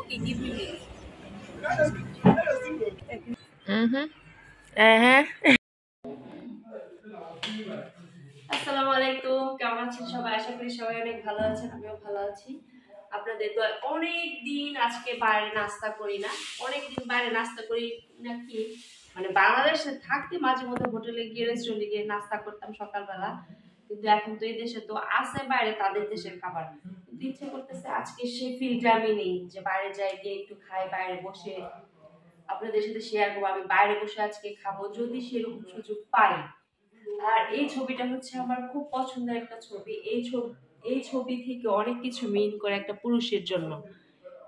Okay, give me this. আসসালামু আলাইকুম, কেমন আছেন সবাই? আশা করি সবাই অনেক ভালো আছেন, আমিও ভালো আছি। আপনাদের তো অনেক দিন আজকে বাইরে নাস্তা করি না, অনেক দিন বাইরে নাস্তা করি না কি মানে বাংলাদেশে থাকতে মাঝে মধ্যে হোটেলে গিয়ে রেস্টুরেন্টে গিয়ে নাস্তা করতাম সকালবেলা, কিন্তু এখন তো এই দেশে তো আছে বাইরে তাদের দেশের খাবার, কিন্তু ইচ্ছে করতেছে আজকে সেই ফিলটা আমি নেই যে বাইরে যাই গিয়ে একটু খাই, বাইরে বসে আপনাদের সাথে শেয়ার করবো আমি বাইরে বসে আজকে খাবো যদি সেরকম সুযোগ পাই। আর এই ছবিটা হচ্ছে আমার খুব পছন্দের একটা ছবি। এই ছবি থেকে অনেক কিছু মিন করে একটা পুরুষের জন্য,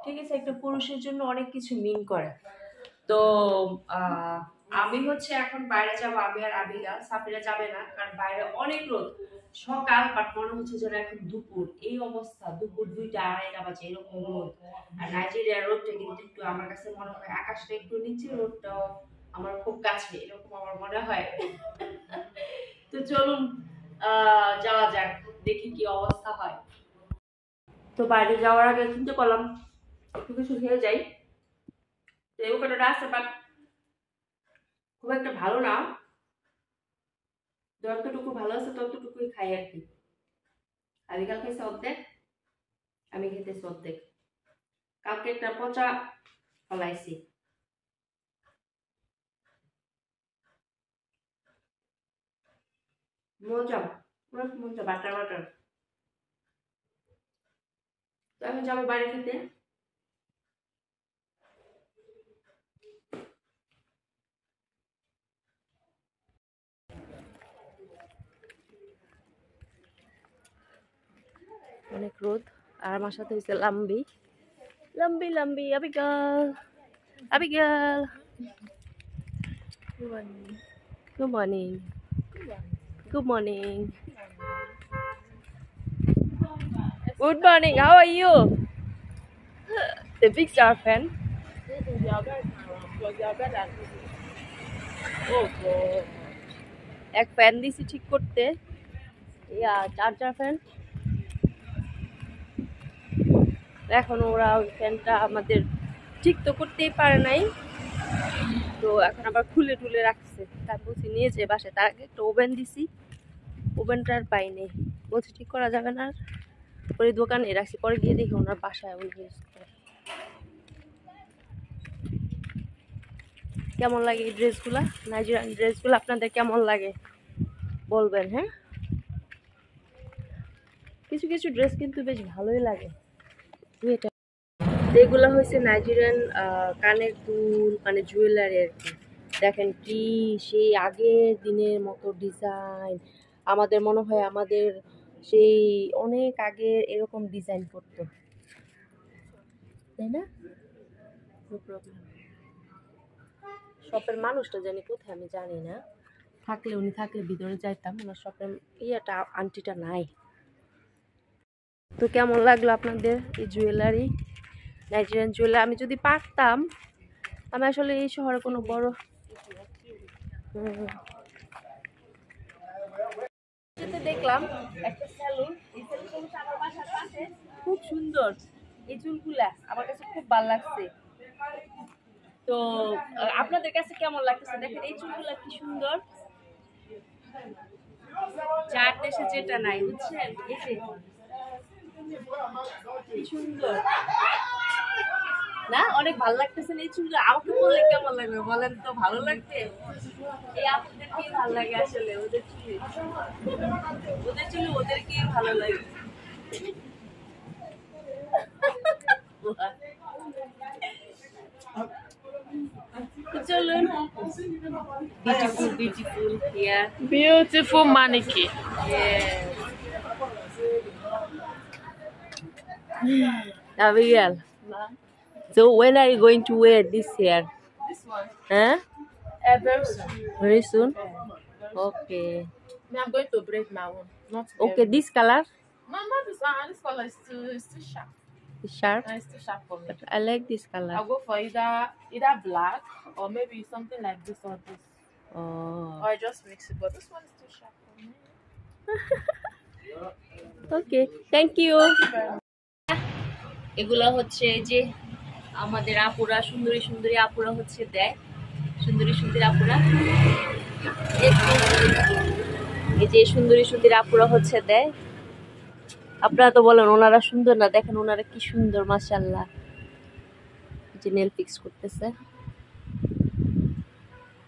ঠিক আছে, একটা পুরুষের জন্য অনেক কিছু মিন করে। তো আমি হচ্ছে এখন বাইরে যাবো, আমি আর আবিগা, সাফিরা যাবে না কারণ বাইরে অনেক রোদ সকাল, বাট মনে হচ্ছে যেন এখন দুপুর, এই অবস্থা, দুপুর 2টা 2:30 বাজে এরকম রোদ। আর নাইজেরিয়ার রোদটা কিন্তু একটু আমার কাছে মনে হয় আকাশটা একটু নিচে, রোদটাও আমার খুব কাছে, এরকম আমার মনে হয়। তো চলুন যাওয়া যাক, দেখি কি অবস্থা হয়। তো বাইরে যাওয়ার আগে চিন্তা করলাম একটু কিছু খেয়ে যাই। তো এই ওখানে আছে বাট খুব একটা ভালো না, যতটুকু ভালো আছে ততটুকুই খাই আর কি। আজকাল খেয়েছে অর্ধেক, আমি খেতেছি অর্ধেক। কালকে একটা পচা ফলাইছি। মজা, মজা, বাটার বাটার। তো আমি যাবো বাইরে খেতে। অনেক রোদ, আর আমার সাথে হয়েছে লাম্বি লাম্বি লাম্বি, Abigail Abigail. Good morning. Good morning. Good morning. Good morning. How are you? The big star fan. Oh God. এক ফ্যান দিছি ঠিক করতে, ইয়া চার্জার ফ্যান। এখন ওরা ওই ফ্যানটা আমাদের ঠিক তো করতেই পারে নাই, তো এখন আবার খুলে টুলে রাখছে। তার বলছি নিয়ে যে বাসায়, তার আগে একটা ওভেন দিছি, ওভেনটা আর পাইনি, বলছি ঠিক করা যাবে না, পরে দোকানে রাখছি, পরে গিয়ে দেখি ওনার বাসায় ওই ইউজ করে। কেমন লাগে এই ড্রেসগুলা, নাইজেরিয়ান ড্রেসগুলো আপনাদের কেমন লাগে বলবেন। হ্যাঁ, কিছু কিছু ড্রেস কিন্তু বেশ ভালোই লাগে। এটা এগুলো হয়েছে নাইজেরিয়ান কানের দুল, মানে জুয়েলারি আর কি। দেখেন কি সেই আগের দিনের মতো ডিজাইন, আমাদের মনে হয় আমাদের সেই অনেক আগের এরকম ডিজাইন করতো, তাই না? No problem. শপের মানুষটা জানি কোথায় আমি জানি না, থাকলে উনি থাকলে ভিতরে যাইতাম, ওনার শপের ইয়েটা আন্টিটা নাই। তো কেমন লাগলো আপনাদের এই জুয়েলারি, নাইজেরিয়ান জুয়েলারি? আমি যদি পারতাম, আমি আসলে এই শহরে কোনো বড় দেখলাম একটা স্যালুন, এই স্যালুনটা আমার বাসার পাশে, খুব সুন্দর। এই চুলগুলা আমার কাছে খুব ভালো লাগছে। তো আপনাদের কাছে কেমন লাগতেছে? দেখেন এই চুলগুলা কি সুন্দর, যার দেশে যেটা নাই, বুঝছেন? এই যে কি সুন্দর না, অনেক ভালো লাগতেছে এই চুলগুলো। আমাকে বললে কেমন লাগবে বলেন তো? ভালো লাগবে। এই আপনাদের কি ভালো লাগে আসলে? ওদের চুলে, ওদেরকেই ভালো লাগে। চলুন, beautiful beautiful here, Beautiful mannequin. Abigail, so when are you going to wear this hair? This one. Huh? Very soon. Very soon? Okay. I'm going to braid my own. Not Okay, this color? No, not this one. This color is too sharp. It's sharp? It's too sharp for me. But I like this color. I'll go for either black or maybe something like this or this. Oh. Or I just mix it. But this one is too sharp for me. Okay, thank you. Thank you very much. এগুলা হচ্ছে যে আমাদের আপুরা সুন্দরী সুন্দরী আপুরা হচ্ছে দেয়, সুন্দরী সুন্দরী আপুরা এই যে সুন্দরী সুন্দরী আপুরা হচ্ছে দেয়। আপনারা তো বলেন ওনারা সুন্দর না, দেখেন ওনারা কি সুন্দর মাশাআল্লাহ। যে নেল ফিক্স করতেছে,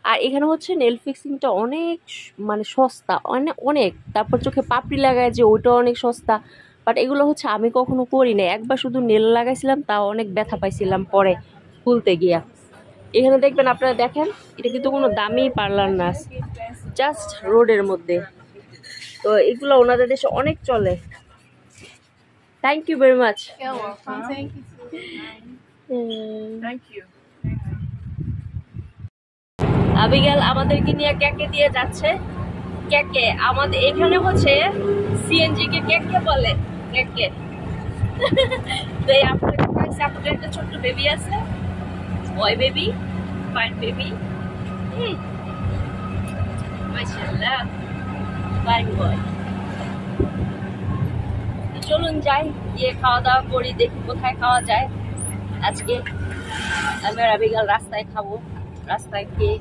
আর এখানে হচ্ছে নেল ফিক্সিংটা অনেক মানে সস্তা, অনেক অনেক। তারপর চোখে পাপড়ি লাগায় যে ওইটা অনেক সস্তা, বাট এগুলো হচ্ছে আমি কখনো করি না। একবার শুধু নেল লাগাইছিলাম, তাও অনেক ব্যথা পাইছিলাম পরে খুলতে গিয়া। এখানে দেখবেন, আপনারা দেখেন, এটা কিন্তু কোনো দামি পার্লার না, জাস্ট রোডের মধ্যে। তো এগুলো ওনাদের দেশে অনেক চলে। Thank you very much. You're welcome. Thank you. Thank you. Abigail আমাদেরকে নিয়ে কেকে দিয়ে যাচ্ছে। কেকে আমাদের এখানে হচ্ছে সিএনজি কে কেকে বলে, কেকে। তো এই আপনাদের কাছে আপনাদের একটা ছোট্ট বেবি আছে, বয় বেবি, ফাইন বেবি, মাশাআল্লাহ, ফাইন বয়। চলুন যাই, গিয়ে খাওয়া দাওয়া করি, দেখি কোথায় খাওয়া যায়। আজকে আমি আর আবিগাল রাস্তায় খাবো, রাস্তায় খেয়ে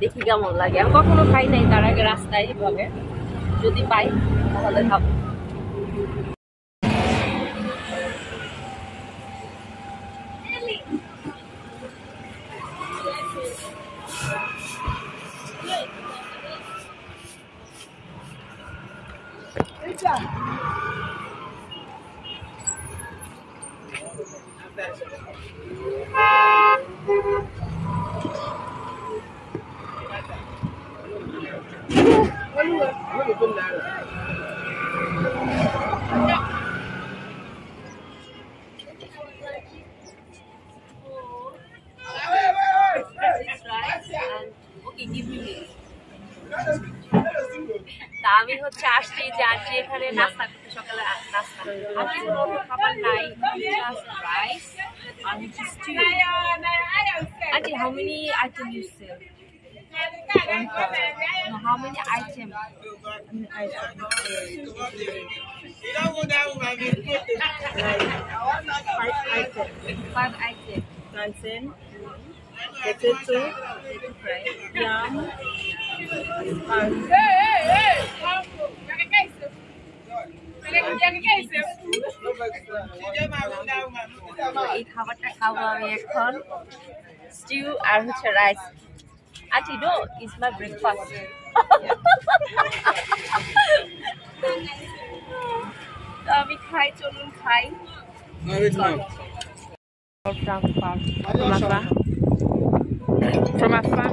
দেখি কেমন লাগে। আমি কখনো খাই নাই তার আগে রাস্তায় এইভাবে, যদি পাই তাহলে খাবো। আমি হচ্ছে আসছি যে আজকে এখানে নাস্তা করতে, সকালে নাস্তা আজকে কোনো অন্য খাবার নাই, রাইস আর হচ্ছে stew. Aunty, how many items you sell? No, how many items? Five items. Plantain, potato, Fry. yam, এই খাবারটা খাবো আমি এখন, স্টিউ আর হচ্ছে rice. Aunty, no, is my breakfast. তো আমি খাই, চলুন খাই। from afar.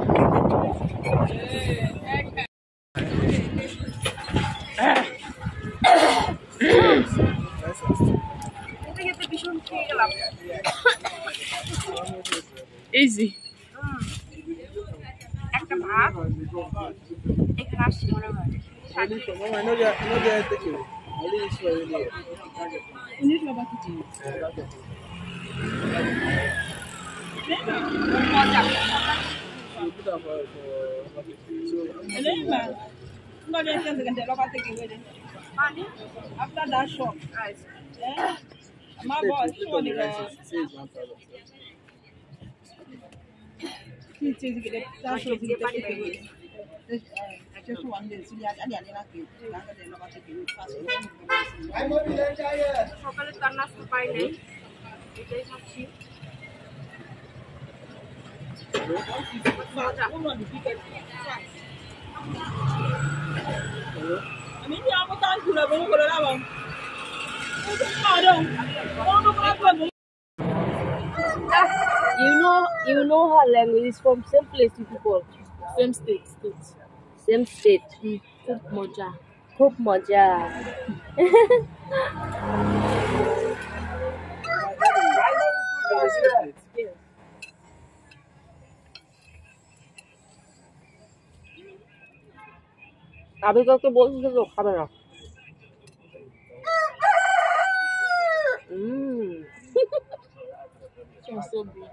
ভীষণ খেয়ে গেলাম। Easy. একটা ভাত এখানে আসছি মনে হয়। মজা। After that shop, my boy, সকালে তার নাস্তা পাই নাই, এটাই খাচ্ছি। মজা। You know her language is from same place you people. Same state. Same state. खूप मजा. খুব মজা। আমি কাউকে বলছি তো খাবে না। Sounds so good.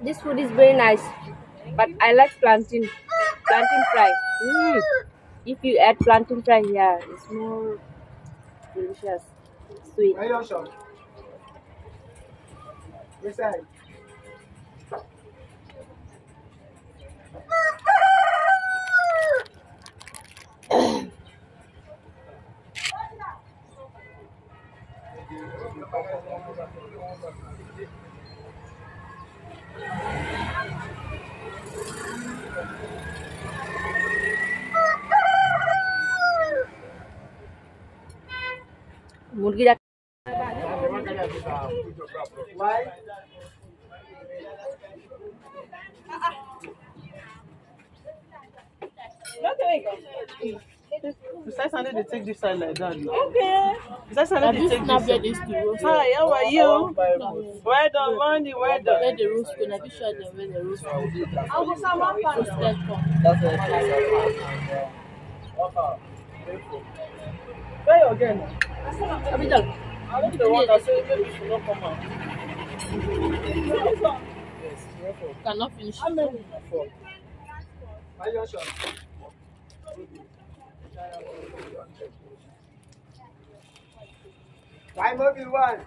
This food is very nice, but I like plantain fry. If you add plantain fry here, it's more delicious, sweet. Where your shop? Which side? মুরগিরা Why? Okay, we go. Besides, I need to take this side like that. Okay. Besides, I Have need you to take snapped this at these two roast? Hi, how are you? Bible. Well done, Mandy, well Where done. the roast go? Have you showed them where the roast go? I'll go someone Roasted corn. That's what it is. Offer. Where you again? Capital. I don't the one that said maybe you should not come out. Yes, therefore. Cannot finish. Where your shop? Why movie one?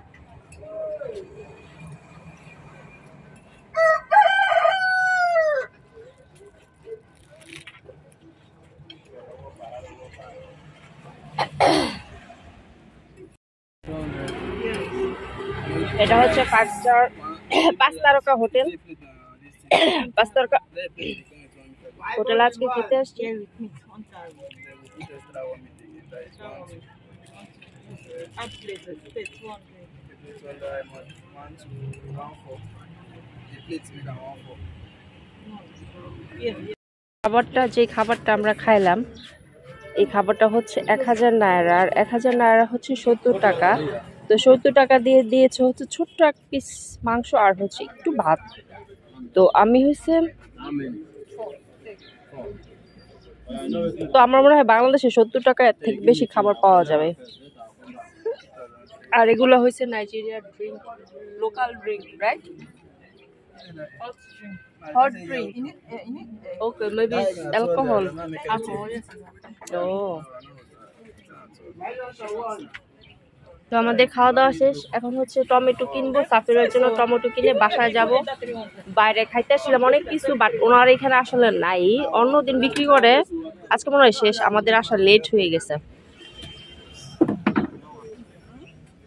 এটা হচ্ছে 5 তারকা hotel. 5 তারকা hotel আজকে খেতে আসছি। খাবারটা আমরা খাইলাম, এই খাবারটা হচ্ছে 1000 নায়রা, আর 1000 নায়রা হচ্ছে 70 টাকা। তো 70 টাকা দিয়ে দিয়েছে হচ্ছে ছোট্ট এক পিস মাংস আর হচ্ছে একটু ভাত। তো আমি হচ্ছে তো আমার মনে হয় বাংলাদেশে 70 টাকা থেকে বেশি খাবার পাওয়া যাবে। আর এগুলো হচ্ছে নাইজেরিয়ার drink, local drink, right? Hot drink. Okay, maybe it's alcohol. Oh. তো আমাদের খাওয়া দাওয়া শেষ, এখন হচ্ছে টমেটো কিনবো, সাফিরের জন্য টমেটো কিনে বাসায় যাব। বাইরে খাইতে আসছিলাম অনেক কিছু, বাট ওনার এখানে আসলে নাই, অন্যদিন বিক্রি করে, আজকে মনে হয় শেষ, আমাদের আসা লেট হয়ে গেছে।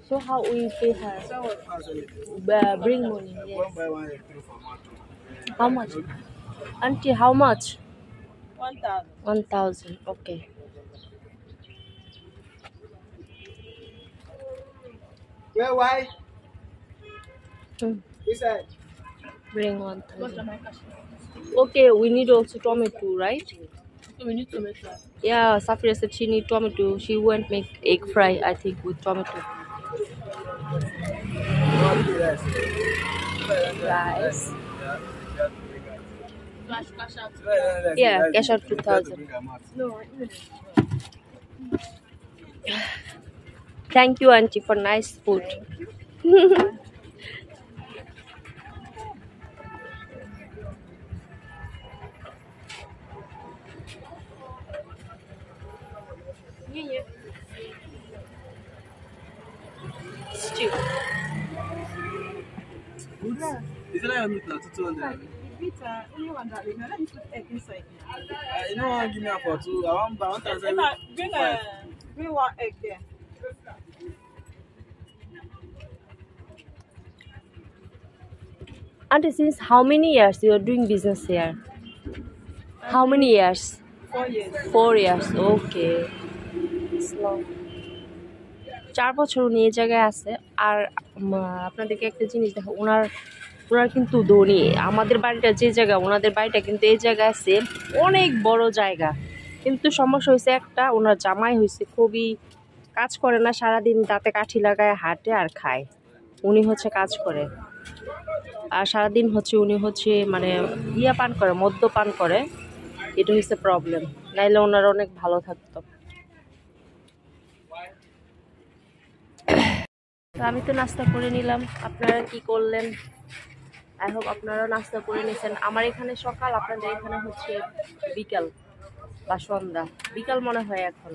So how we pay her? Bring money. Yes. How much? Auntie, how much? 1,000. 1,000. Okay. Where why? Hmm. Which side? Bring 1,000. Okay, we need also tomato, right? So we need to make that. Yeah, Safira said she need tomato. She won't make egg fry, I think, with tomato. Rice. Cash out. Yeah, cash out 2,000. No, Thank you, Auntie, for nice food. Stew. Is it like a meat now? 200. Only one that we know. Let me put egg inside. You know what? Give me for two. I want buy 1,000. Bring one egg there. Auntie, since how many years you are doing business here? How many years? 4 years. 4 years. Okay. Slow. 4 বছর উনি এই জায়গায় আছে। আর আপনাদেরকে একটা জিনিস দেখো, ওনার কিন্তু ধনী। আমাদের বাড়িটা যে জায়গা, ওনাদের বাড়িটা কিন্তু এই জায়গায় আছে, অনেক বড় জায়গা। কিন্তু সমস্যা হয়েছে একটা, ওনার জামাই হয়েছে খুবই কাজ করে না, সারাদিন দাঁতে কাঠি লাগায় হাঁটে আর খায়। উনি হচ্ছে কাজ করে, আর সারাদিন হচ্ছে উনি হচ্ছে মানে পান করে, মদ্যপান করে। এটা হচ্ছে প্রবলেম, নাইলে ওনার অনেক ভালো থাকতো। তো আমি তো নাস্তা করে নিলাম, আপনারা কি করলেন? আই হোপ আপনারা নাস্তা করে নিয়েছেন। আমার এখানে সকাল, আপনাদের এখানে হচ্ছে বিকাল বা সন্ধ্যা, বিকাল মনে হয় এখন।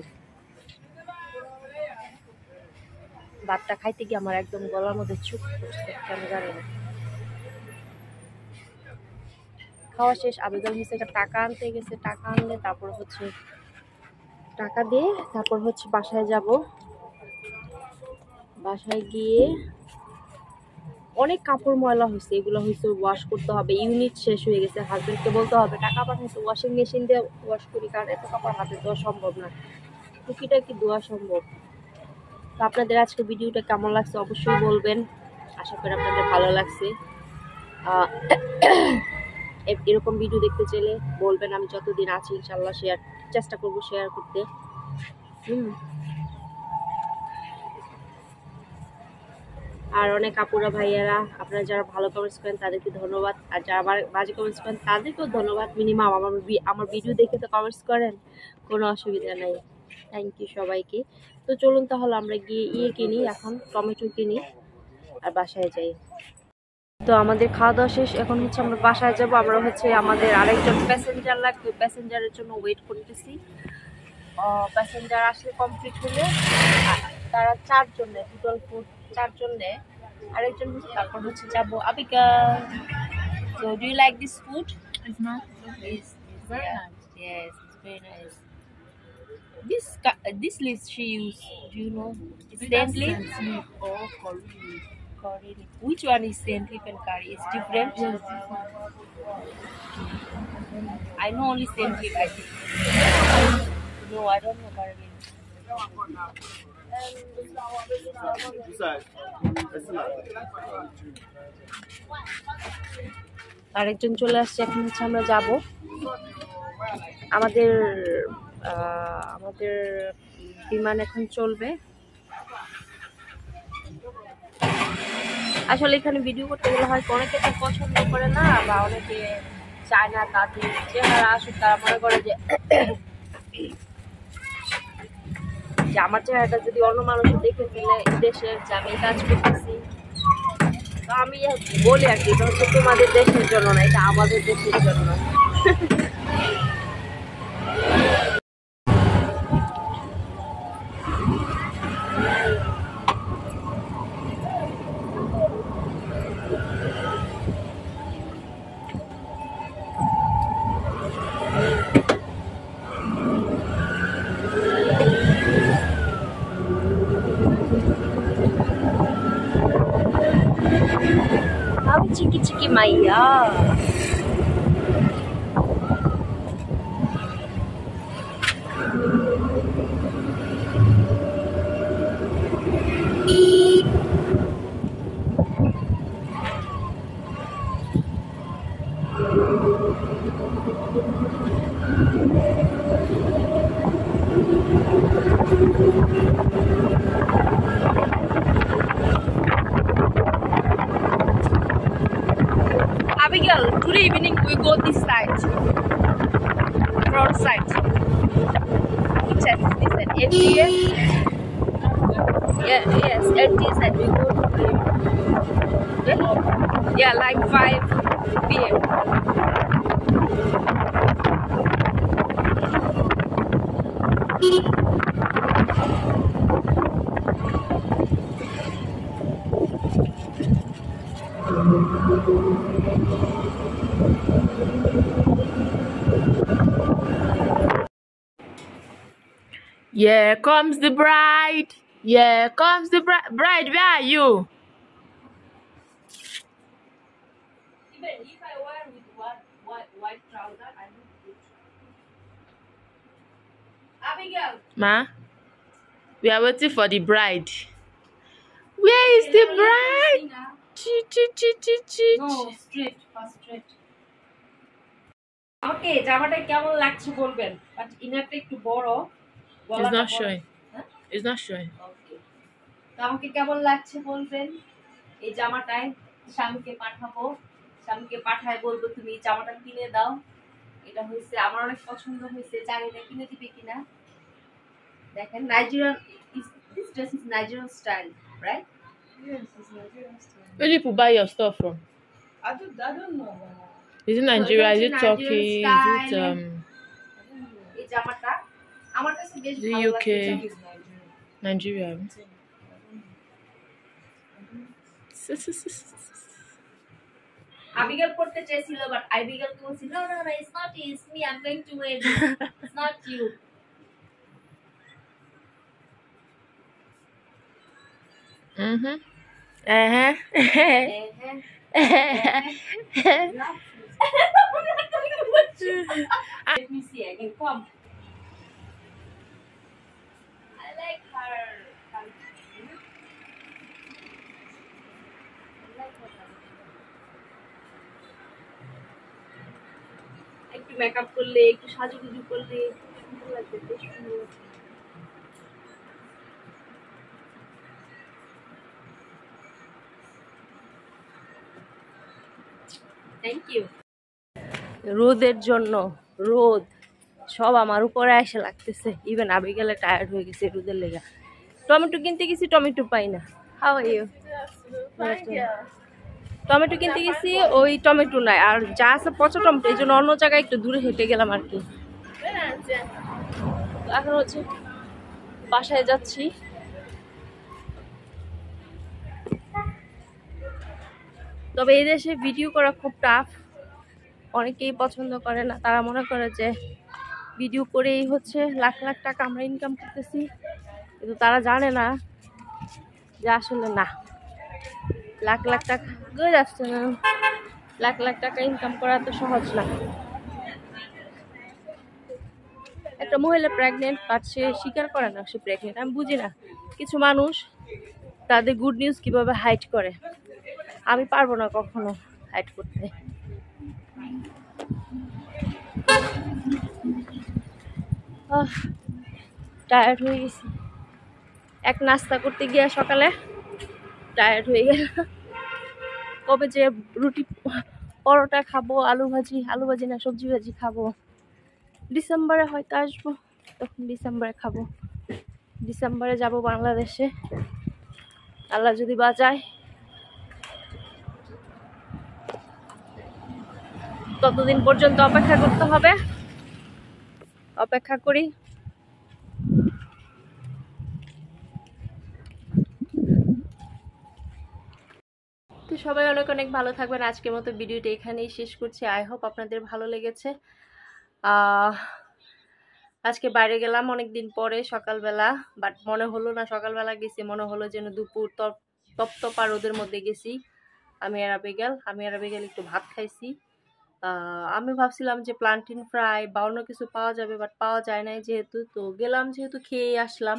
ভাতটা খাইতে গিয়ে আমার একদম গলার মধ্যে চুপ করছে, কেন জানি না। খাওয়া শেষ, আবেদন হচ্ছে একটা টাকা আনতে গেছে, টাকা আনলে তারপর হচ্ছে টাকা দিয়ে তারপর হচ্ছে বাসায় যাব। বাসায় গিয়ে অনেক কাপড় ময়লা হয়েছে, এগুলো হয়েছে ওয়াশ করতে হবে, ইউনিট শেষ হয়ে গেছে, হাজবেন্ডকে বলতে হবে টাকা পাঠাইতে ওয়াশিং মেশিন দিয়ে ওয়াশ করি, কারণ এত কাপড় হাতে দেওয়া সম্ভব না, টুকিটাকি ধোয়া সম্ভব। তো আপনাদের আজকে ভিডিওটা কেমন লাগছে অবশ্যই বলবেন, আশা করি আপনাদের ভালো লাগছে। এরকম ভিডিও দেখতে চাইলে বলবেন, আমি যতদিন আছি ইনশাল্লাহ চেষ্টা করব শেয়ার করতে। আর অনেক আপুরা ভাইয়ারা আপনারা যারা ভালো কমেন্টস করেন তাদেরকে ধন্যবাদ, আর যারা আবার বাজে কমেন্টস করেন তাদেরকেও ধন্যবাদ। মিনিমাম আমার ভিডিও দেখে তো কমেন্টস করেন, কোনো অসুবিধা নাই, থ্যাংক ইউ সবাইকে। তো চলুন তাহলে আমরা গিয়ে কিনি, এখন টমেটো কিনি আর বাসায় যাই। তো আমাদের খাওয়া দাওয়া শেষ, এখন হচ্ছে আমরা বাসায় যাব। আমরা হচ্ছে আমাদের আরেকজন প্যাসেঞ্জার লাগবে, প্যাসেঞ্জারের জন্য ওয়েট করতেছি। প্যাসেঞ্জার আসলে কমপ্লিট হলে তারা 4 জন নেয়, টোটাল 4 জন নেয়, আরেকজন হচ্ছে তারপর হচ্ছে যাবো আবিকা। So do you like this food? It's not. It's Very yeah. nice. Yes, it's very nice. This leaves she use, do you know? It's scent leaf. Leaf or curry leaf. Curry leaf. Which one is scent leaf and curry? It's different. Yes, different. I know only scent leaf. I think. No, I don't know curry leaf. আরেকজন চলে আসছে, এখন হচ্ছে আমরা যাব। আমাদের বিমান এখন চলবে। আসলে এখানে ভিডিও করতে গেলে হয় অনেকে তো পছন্দ করে না, বা অনেকে চায় না তাদের চেহারা আসুক, তারা মনে করে যে আমার চেহারাটা যদি অন্য মানুষ দেখে ফেলে দেশের যে আমি কাজ করতেছি। তো আমি বলি আর কি, এটা হচ্ছে তোমাদের দেশের জন্য না, এটা আমাদের দেশের জন্য। How chiki chiki Maya. Abigail, today evening we go this side, front side. Which side is this side? LTS? Yeah, yes, LTS side. We go to yeah, like 5 p.m. Here comes the bride. Here comes the bride. Bride, where are you? Even if I wear with white trouser, I look good. Abigail. Ma, we are waiting for the bride. Where is the bride? No, straight, first straight. Okay, জামাটা কেমন লাগছে বলবেন, but ইনারটা একটু বড়। It's not showing. It's not showing. ওকে, তো আমাকে কেমন লাগছে বলবেন। এই জামাটায় স্বামীকে পাঠাবো, স্বামীকে পাঠায় বলবো তুমি এই জামাটা কিনে দাও, এটা হয়েছে আমার অনেক পছন্দ হয়েছে, জানি না কিনে দিবে কিনা। দেখেন Nigerian, this dress is Nigerian style, right? Yes, it's Nigerian style. Where do people buy your stuff from? I don't know. Is it Nigeria? Is it Nigerian Turkey? Is it style. এই জামাটা আমার কাছে বেশ The ভালো UK. লাগছে। It's Nigerian. Nigeria? আবিগাল পড়তে চেয়েছিল but Abigail বলছিল no no no it's not it's me I am going to wait it's not you Let me see again. Come. I like her. I like her. একটু makeup করলে একটু সাজুগুজু করলে সুন্দর লাগবে বেশ সুন্দর লাগবে থ্যাংক ইউ রোদের জন্য রোদ সব আমার উপরে এসে লাগতেছে ইভেন আবিগালে টায়ার্ড হয়ে গেছে রোদের লেগে টমেটো কিনতে গেছি টমেটো পাই না হাউ আর ইউ টমেটো কিনতে গেছি ওই টমেটো নাই আর যা আছে পচা টমেটো এই জন্য অন্য জায়গায় একটু দূরে হেঁটে গেলাম আর কি এখন হচ্ছে বাসায় যাচ্ছি তবে এই দেশে ভিডিও করা খুব টাফ অনেকেই পছন্দ করে না তারা মনে করে যে ভিডিও করেই হচ্ছে লাখ লাখ টাকা আমরা ইনকাম করতেছি কিন্তু তারা জানে না যে আসলে না লাখ লাখ টাকা গুড আফটারনুন লাখ লাখ টাকা ইনকাম করা তো সহজ না একটা মহিলা প্রেগনেন্ট বাট সে স্বীকার করে না সে প্রেগনেন্ট আমি বুঝি না কিছু মানুষ তাদের গুড নিউজ কিভাবে হাইড করে আমি পারবো না কখনো হাইড করতে টায়ার্ড হয়ে গেছি এক নাস্তা করতে গিয়ে সকালে টায়ার্ড হয়ে গেল কবে যে রুটি পরোটা খাবো আলু ভাজি না সবজি ভাজি খাবো ডিসেম্বরে হয়তো আসবো তখন ডিসেম্বরে খাবো ডিসেম্বরে যাব বাংলাদেশে আল্লাহ যদি বাঁচায় ততদিন পর্যন্ত অপেক্ষা করতে হবে অপেক্ষা করি তো সবাই অনেক অনেক ভালো থাকবেন আজকের মতো ভিডিওটা এখানেই শেষ করছি আই হোপ আপনাদের ভালো লেগেছে আজকে বাইরে গেলাম অনেক দিন পরে সকালবেলা বাট মনে হলো না সকালবেলা গেছি মনে হলো যেন দুপুর তপতপা রোদের মধ্যে গেছি আমি আর আবিগাল একটু ভাত খাইছি আমি ভাবছিলাম যে প্লান্টিন ফ্রাই বা অন্য কিছু পাওয়া যাবে বাট পাওয়া যায় নাই যেহেতু তো গেলাম যেহেতু খেয়ে আসলাম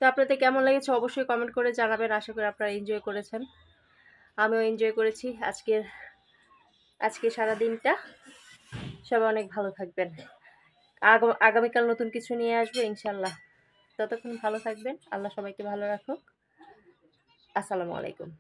তো আপনাদের কেমন লেগেছে অবশ্যই কমেন্ট করে জানাবেন আশা করি আপনারা এনজয় করেছেন আমিও এনজয় করেছি আজকে সারা দিনটা সবাই অনেক ভালো থাকবেন আগামীকাল নতুন কিছু নিয়ে আসবো ইনশাল্লাহ ততক্ষণ ভালো থাকবেন আল্লাহ সবাইকে ভালো রাখুক আসসালামু আলাইকুম